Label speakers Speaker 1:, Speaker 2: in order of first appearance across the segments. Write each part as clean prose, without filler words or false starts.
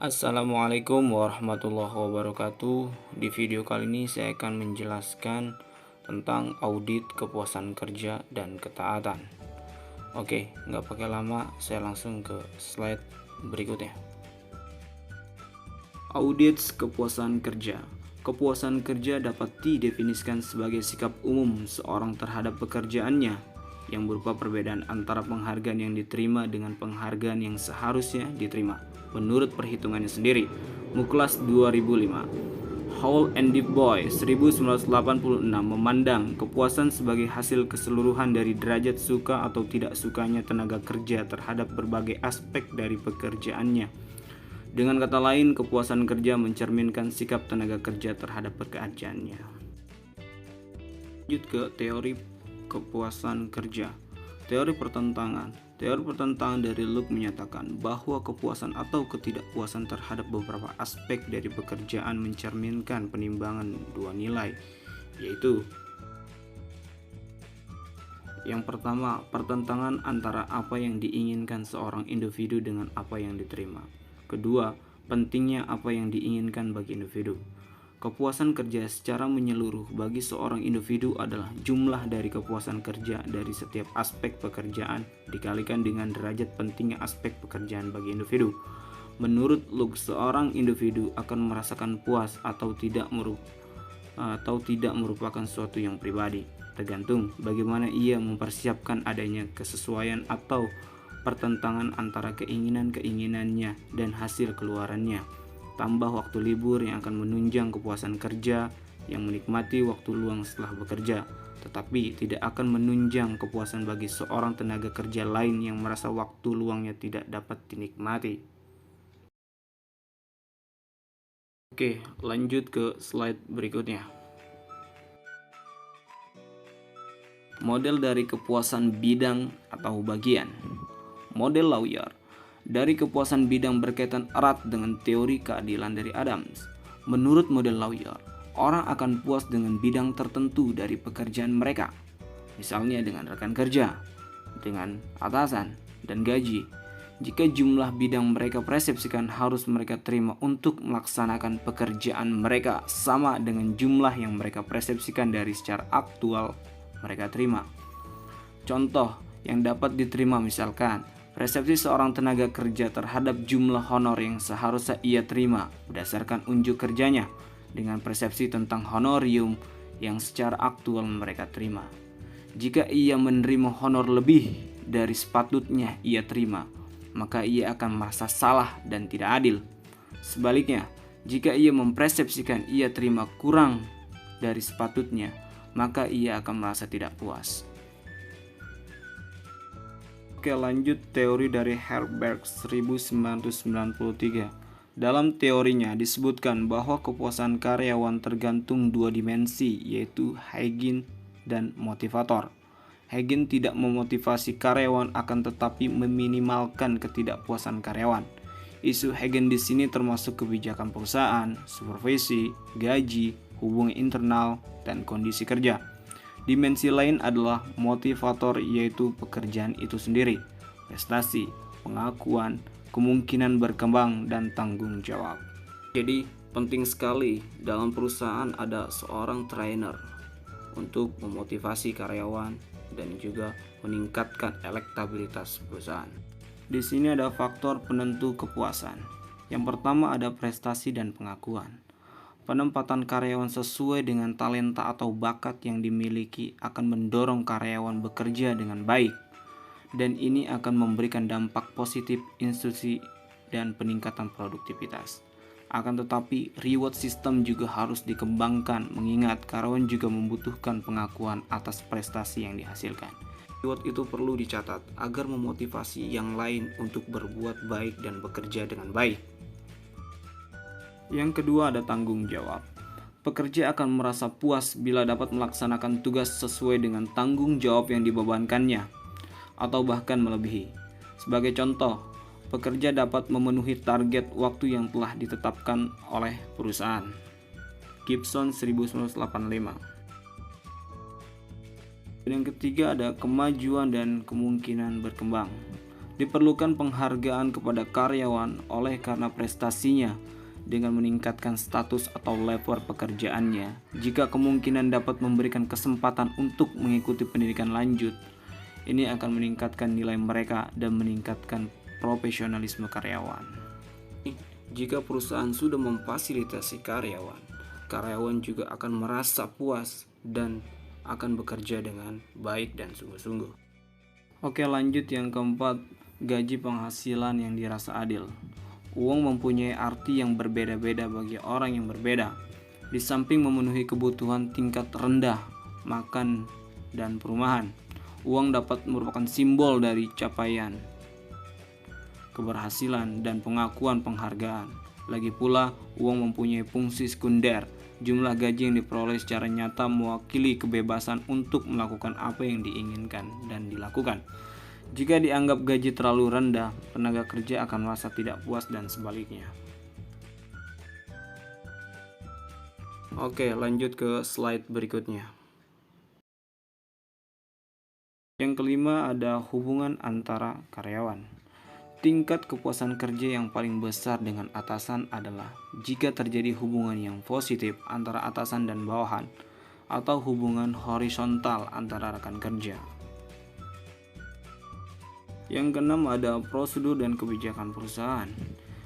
Speaker 1: Assalamualaikum warahmatullahi wabarakatuh. Di video kali ini saya akan menjelaskan tentang audit kepuasan kerja dan ketaatan. Oke, nggak pakai lama, saya langsung ke slide berikutnya. Audit kepuasan kerja. Kepuasan kerja dapat didefinisikan sebagai sikap umum seorang terhadap pekerjaannya yang berupa perbedaan antara penghargaan yang diterima dengan penghargaan yang seharusnya diterima menurut perhitungannya sendiri. Muklas 2005. Hall and Du Bois 1986 memandang kepuasan sebagai hasil keseluruhan dari derajat suka atau tidak sukanya tenaga kerja terhadap berbagai aspek dari pekerjaannya. Dengan kata lain, kepuasan kerja mencerminkan sikap tenaga kerja terhadap pekerjaannya. Lanjut ke teori kepuasan kerja. Teori pertentangan. Teori pertentangan dari Luke menyatakan bahwa kepuasan atau ketidakpuasan terhadap beberapa aspek dari pekerjaan mencerminkan penimbangan dua nilai, yaitu yang pertama, pertentangan antara apa yang diinginkan seorang individu dengan apa yang diterima. Kedua, pentingnya apa yang diinginkan bagi individu. Kepuasan kerja secara menyeluruh bagi seorang individu adalah jumlah dari kepuasan kerja dari setiap aspek pekerjaan dikalikan dengan derajat pentingnya aspek pekerjaan bagi individu. Menurut Luke, seorang individu akan merasakan puas atau tidak merupakan suatu yang pribadi, tergantung bagaimana ia mempersiapkan adanya kesesuaian atau pertentangan antara keinginan-keinginannya dan hasil keluarannya. Tambah waktu libur yang akan menunjang kepuasan kerja, yang menikmati waktu luang setelah bekerja, tetapi tidak akan menunjang kepuasan bagi seorang tenaga kerja lain yang merasa waktu luangnya tidak dapat dinikmati. Oke, lanjut ke slide berikutnya. Model dari kepuasan bidang atau bagian. Model Lawyer. Dari kepuasan bidang berkaitan erat dengan teori keadilan dari Adams. Menurut model Lawyer, orang akan puas dengan bidang tertentu dari pekerjaan mereka, misalnya dengan rekan kerja, dengan atasan, dan gaji. Jika jumlah bidang mereka persepsikan harus mereka terima untuk melaksanakan pekerjaan mereka sama dengan jumlah yang mereka persepsikan dari secara aktual mereka terima. Contoh yang dapat diterima misalkan, persepsi seorang tenaga kerja terhadap jumlah honor yang seharusnya ia terima berdasarkan unjuk kerjanya dengan persepsi tentang honorium yang secara aktual mereka terima. Jika ia menerima honor lebih dari sepatutnya ia terima, maka ia akan merasa salah dan tidak adil. Sebaliknya, jika ia mempersepsikan ia terima kurang dari sepatutnya, maka ia akan merasa tidak puas. Oke, lanjut teori dari Herberg 1993. Dalam teorinya disebutkan bahwa kepuasan karyawan tergantung dua dimensi, yaitu Heigen dan motivator. Heigen tidak memotivasi karyawan akan tetapi meminimalkan ketidakpuasan karyawan. Isu Heigen di sini termasuk kebijakan perusahaan, supervisi, gaji, hubungan internal, dan kondisi kerja. Dimensi lain adalah motivator, yaitu pekerjaan itu sendiri, prestasi, pengakuan, kemungkinan berkembang, dan tanggung jawab. Jadi penting sekali dalam perusahaan ada seorang trainer untuk memotivasi karyawan dan juga meningkatkan elektabilitas perusahaan. Di sini ada faktor penentu kepuasan. Yang pertama ada prestasi dan pengakuan. Penempatan karyawan sesuai dengan talenta atau bakat yang dimiliki akan mendorong karyawan bekerja dengan baik, dan ini akan memberikan dampak positif institusi dan peningkatan produktivitas. Akan tetapi, reward system juga harus dikembangkan, mengingat karyawan juga membutuhkan pengakuan atas prestasi yang dihasilkan. Reward itu perlu dicatat agar memotivasi yang lain untuk berbuat baik dan bekerja dengan baik. Yang kedua ada tanggung jawab. Pekerja akan merasa puas bila dapat melaksanakan tugas sesuai dengan tanggung jawab yang dibebankannya, atau bahkan melebihi. Sebagai contoh, pekerja dapat memenuhi target waktu yang telah ditetapkan oleh perusahaan. Gibson 1985. Dan yang ketiga ada kemajuan dan kemungkinan berkembang. Diperlukan penghargaan kepada karyawan oleh karena prestasinya dengan meningkatkan status atau level pekerjaannya. Jika kemungkinan dapat memberikan kesempatan untuk mengikuti pendidikan lanjut, ini akan meningkatkan nilai mereka dan meningkatkan profesionalisme karyawan. Jika perusahaan sudah memfasilitasi karyawan, karyawan juga akan merasa puas dan akan bekerja dengan baik dan sungguh-sungguh. Oke, lanjut yang keempat, gaji penghasilan yang dirasa adil. Uang mempunyai arti yang berbeda-beda bagi orang yang berbeda. Di samping memenuhi kebutuhan tingkat rendah, makan, dan perumahan, uang dapat merupakan simbol dari capaian, keberhasilan, dan pengakuan penghargaan. Lagi pula, uang mempunyai fungsi sekunder. Jumlah gaji yang diperoleh secara nyata mewakili kebebasan untuk melakukan apa yang diinginkan dan dilakukan. Jika dianggap gaji terlalu rendah, tenaga kerja akan merasa tidak puas dan sebaliknya. Oke, lanjut ke slide berikutnya. Yang kelima ada hubungan antara karyawan. Tingkat kepuasan kerja yang paling besar dengan atasan adalah jika terjadi hubungan yang positif antara atasan dan bawahan atau hubungan horizontal antara rekan kerja. Yang keenam ada prosedur dan kebijakan perusahaan.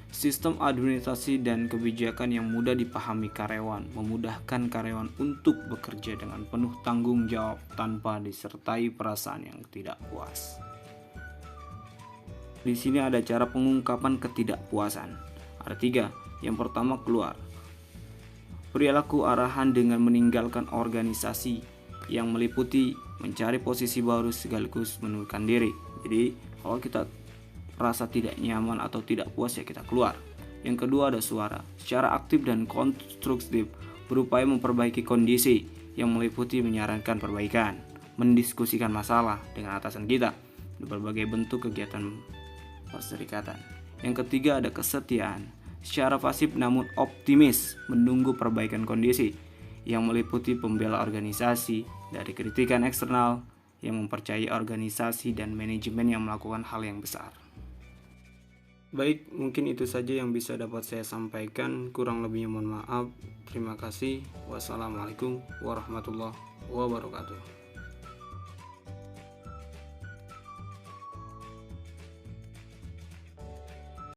Speaker 1: Sistem administrasi dan kebijakan yang mudah dipahami karyawan memudahkan karyawan untuk bekerja dengan penuh tanggung jawab tanpa disertai perasaan yang tidak puas. Di sini ada cara pengungkapan ketidakpuasan. Ada 3. Yang pertama, keluar. Perilaku arahan dengan meninggalkan organisasi yang meliputi mencari posisi baru sekaligus mengundurkan diri. Jadi, kalau kita rasa tidak nyaman atau tidak puas ya kita keluar. Yang kedua ada suara. Secara aktif dan konstruktif berupaya memperbaiki kondisi yang meliputi menyarankan perbaikan, mendiskusikan masalah dengan atasan kita, berbagai bentuk kegiatan perserikatan. Yang ketiga ada kesetiaan. Secara pasif namun optimis menunggu perbaikan kondisi yang meliputi pembela organisasi dari kritikan eksternal yang mempercayai organisasi dan manajemen yang melakukan hal yang besar. Baik, mungkin itu saja yang bisa dapat saya sampaikan. Kurang lebihnya mohon maaf. Terima kasih. Wassalamualaikum warahmatullahi wabarakatuh.